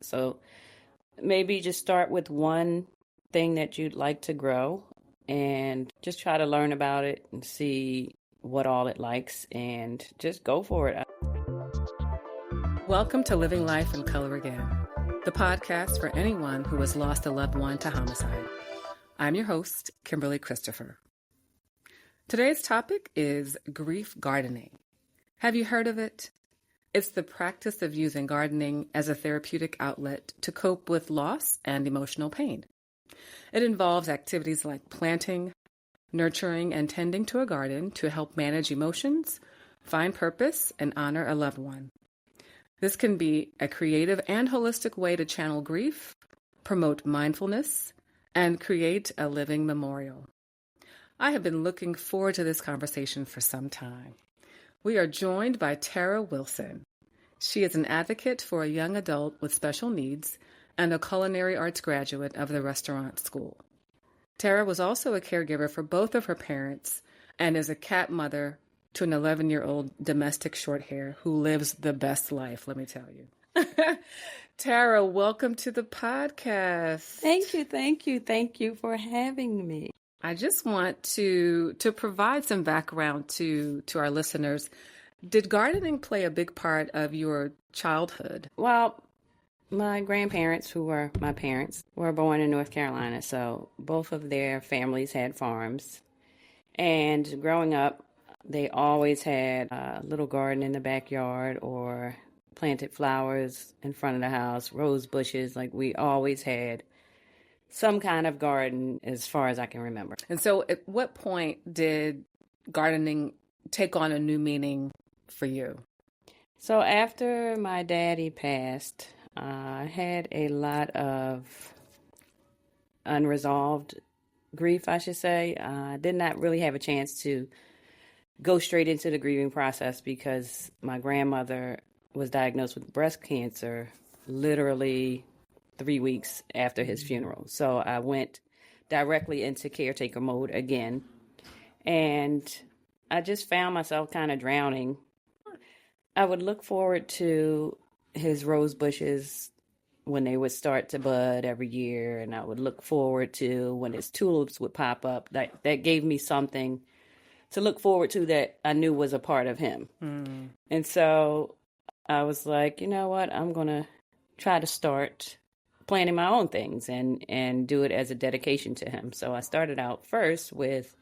So maybe just start with one thing that you'd like to grow and just try to learn about it and see what all it likes and just go for it. Welcome to Living Life in Color Again, the podcast for anyone who has lost a loved one to homicide. I'm your host, Kimberly Christopher. Today's topic is grief gardening. Have you heard of it? It's the practice of using gardening as a therapeutic outlet to cope with loss and emotional pain. It involves activities like planting, nurturing, and tending to a garden to help manage emotions, find purpose, and honor a loved one. This can be a creative and holistic way to channel grief, promote mindfulness, and create a living memorial. I have been looking forward to this conversation for some time. We are joined by Tara Wilson. She is an advocate for a young adult with special needs and a culinary arts graduate of the restaurant school. Tara was also a caregiver for both of her parents and is a cat mother to an 11-year-old domestic short hair who lives the best life, let me tell you. Tara, welcome to the podcast. Thank you for having me. I just want to provide some background to our listeners. Did gardening play a big part of your childhood? Well, my grandparents, who were my parents, were born in North Carolina, so both of their families had farms. And growing up, they always had a little garden in the backyard or planted flowers in front of the house, rose bushes. Like we always had some kind of garden as far as I can remember. And so at what point did gardening take on a new meaning for you? So after my daddy passed, I had a lot of unresolved grief, I should say. I did not really have a chance to go straight into the grieving process because my grandmother was diagnosed with breast cancer literally 3 weeks after his funeral. So I went directly into caretaker mode again. And I just found myself kind of drowning. I would look forward to his rose bushes when they would start to bud every year. And I would look forward to when his tulips would pop up. That gave me something to look forward to that I knew was a part of him. And so I was like, you know what, I'm going to try to start planting my own things and do it as a dedication to him. So I started out first with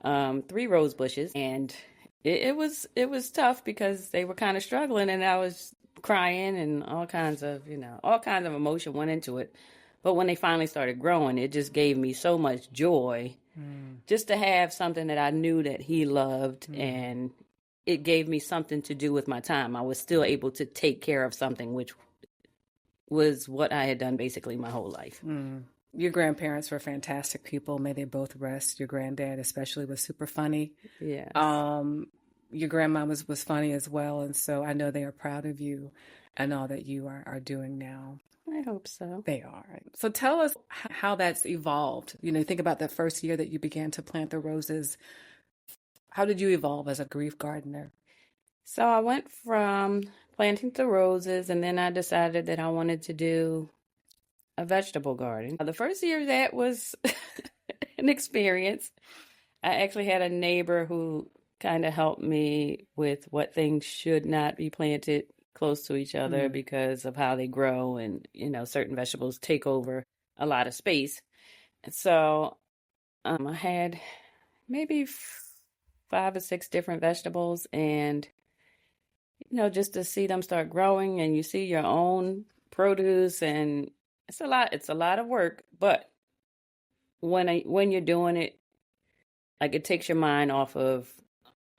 3 rose bushes, and it was tough because they were kind of struggling, and I was crying and all kinds of emotion went into it. But when they finally started growing, it just gave me so much joy just to have something that I knew that he loved, and it gave me something to do with my time. I was still able to take care of something, which was what I had done basically my whole life. Your grandparents were fantastic people. May they both rest. Your granddad especially was super funny. Yes. Your grandma was funny as well, and so I know they are proud of you and all that you are doing now. I hope so. They are. So tell us how that's evolved. Think about that first year that you began to plant the roses. How did you evolve as a grief gardener? So I went from planting the roses, and then I decided that I wanted to do a vegetable garden. The first year that was an experience. I actually had a neighbor who kind of helped me with what things should not be planted close to each other because of how they grow, and certain vegetables take over a lot of space. And so I had maybe 5 or 6 different vegetables, and just to see them start growing and you see your own produce, and it's a lot of work, but when you're doing it, like, it takes your mind off of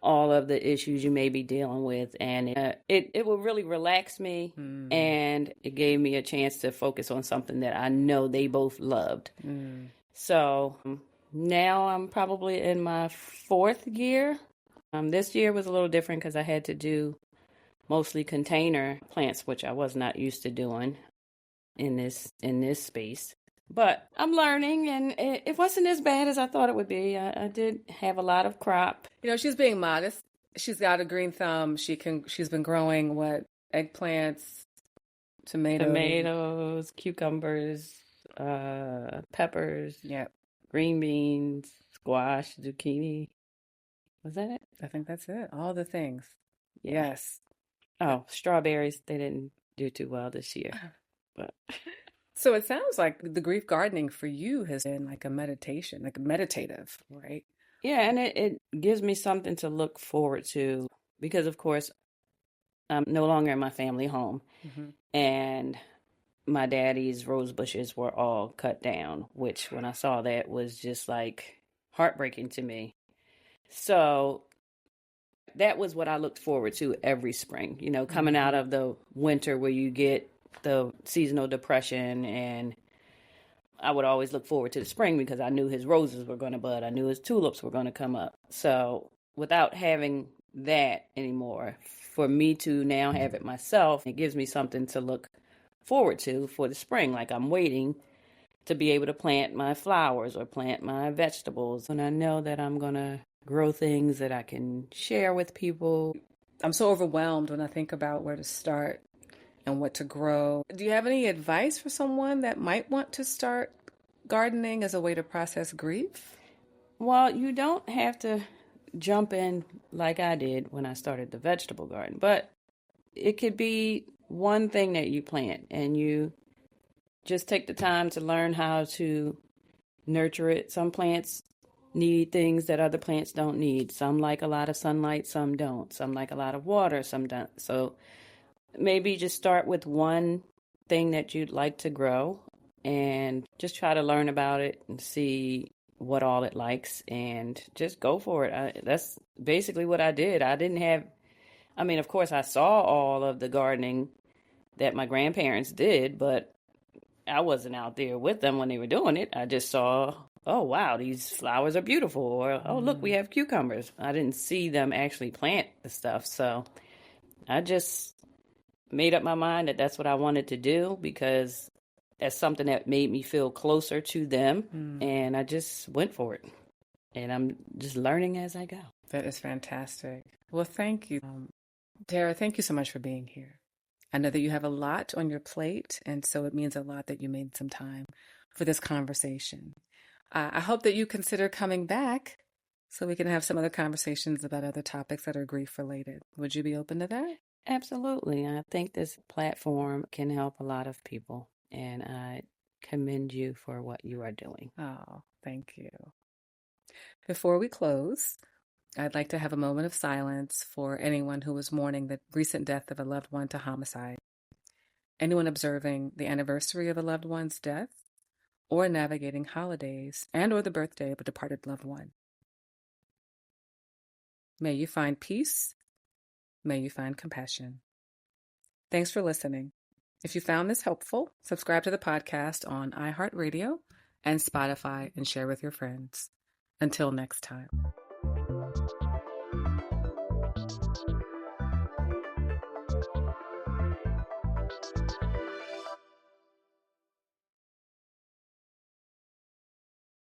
all of the issues you may be dealing with, and it will really relax me, and it gave me a chance to focus on something that I know they both loved. So now I'm probably in my 4th year. This year was a little different because I had to do mostly container plants, which I was not used to doing in this space. But I'm learning, and it wasn't as bad as I thought it would be. I did have a lot of crop. She's being modest. She's got a green thumb. She's been growing eggplants, tomatoes, cucumbers, peppers, Yep. green beans, squash, zucchini. Was that it? I think that's it. All the things. Yeah. Yes. Oh, strawberries. They didn't do too well this year. But So it sounds like the grief gardening for you has been like a meditation, like meditative, right? yeah, and it gives me something to look forward to because, of course, I'm no longer in my family home. Mm-hmm. And my daddy's rose bushes were all cut down, which when I saw that was just like heartbreaking to me. So that was what I looked forward to every spring, coming out of the winter where you get the seasonal depression. And I would always look forward to the spring because I knew his roses were going to bud. I knew his tulips were going to come up. So without having that anymore, for me to now have it myself, it gives me something to look forward to for the spring. Like I'm waiting to be able to plant my flowers or plant my vegetables. And I know that I'm going to grow things that I can share with people. I'm so overwhelmed when I think about where to start and what to grow. Do you have any advice for someone that might want to start gardening as a way to process grief? Well, you don't have to jump in like I did when I started the vegetable garden, but it could be one thing that you plant and you just take the time to learn how to nurture it. Some plants need things that other plants don't need. Some like a lot of sunlight, some don't. Some like a lot of water, some don't. So maybe just start with one thing that you'd like to grow and just try to learn about it and see what all it likes and just go for it. That's basically what I did. Of course, I saw all of the gardening that my grandparents did, but I wasn't out there with them when they were doing it. I just saw, oh, wow, these flowers are beautiful. Or, oh, look, we have cucumbers. I didn't see them actually plant the stuff. So I just made up my mind that that's what I wanted to do because that's something that made me feel closer to them. And I just went for it. And I'm just learning as I go. That is fantastic. Well, thank you. Tara, thank you so much for being here. I know that you have a lot on your plate, and so it means a lot that you made some time for this conversation. I hope that you consider coming back so we can have some other conversations about other topics that are grief related. Would you be open to that? Absolutely. I think this platform can help a lot of people, and I commend you for what you are doing. Oh, thank you. Before we close, I'd like to have a moment of silence for anyone who was mourning the recent death of a loved one to homicide, anyone observing the anniversary of a loved one's death, or navigating holidays and or the birthday of a departed loved one. May you find peace. May you find compassion. Thanks for listening. If you found this helpful, subscribe to the podcast on iHeartRadio and Spotify and share with your friends. Until next time.